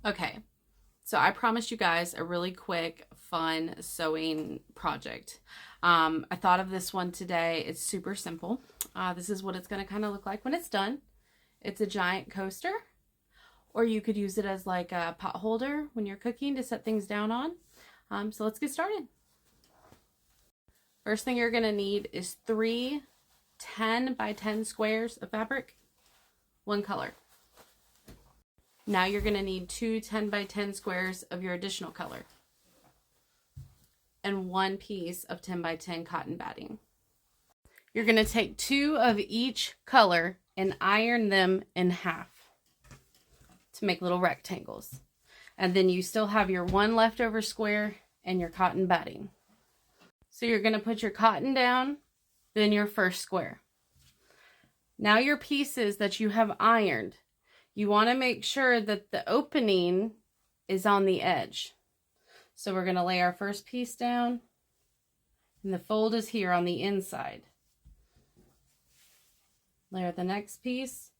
Okay, so I promised you guys a really quick, fun sewing project. I thought of this one today. It's super simple. This is what it's going to kind of look like when it's done. It's a giant coaster, or you could use it as like a pot holder when you're cooking to set things down on. So let's get started. First thing you're going to need is 3 10 by 10 squares of fabric, one color. Now you're going to need 2 10 by 10 squares of your additional color and 1 piece of 10 by 10 cotton batting. You're going to take 2 of each color and iron them in half to make little rectangles. And then you still have your 1 leftover square and your cotton batting. So you're going to put your cotton down, then your first square. Now your pieces that you have ironed, you want to make sure that the opening is on the edge. So we're going to lay our first piece down, and the fold is here on the inside. Layer the next piece,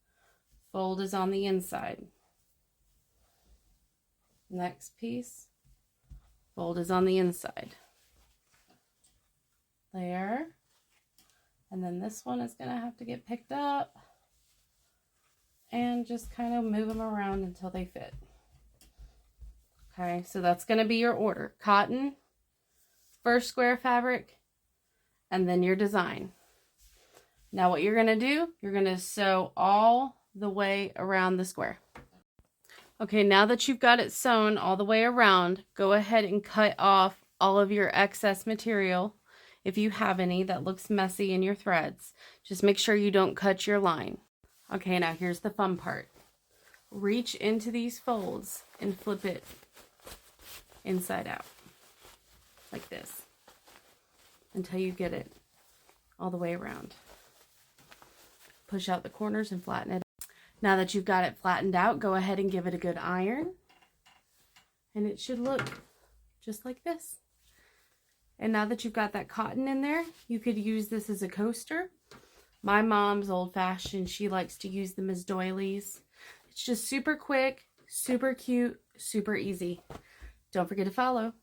fold is on the inside. Next piece, fold is on the inside. Layer, and then this one is going to have to get picked up and just kind of move them around until they fit. Okay, so that's going to be your order. Cotton, first square fabric, and then your design. Now what you're going to do, you're going to sew all the way around the square. Okay, now that you've got it sewn all the way around, go ahead and cut off all of your excess material. If you have any that looks messy in your threads, just make sure you don't cut your line. Okay, now here's the fun part. Reach into these folds and flip it inside out, like this, until you get it all the way around. Push out the corners and flatten it. Now that you've got it flattened out, go ahead and give it a good iron, and it should look just like this. And now that you've got that cotton in there, you could use this as a coaster. My mom's old-fashioned. She likes to use them as doilies. It's just super quick, super cute, super easy. Don't forget to follow.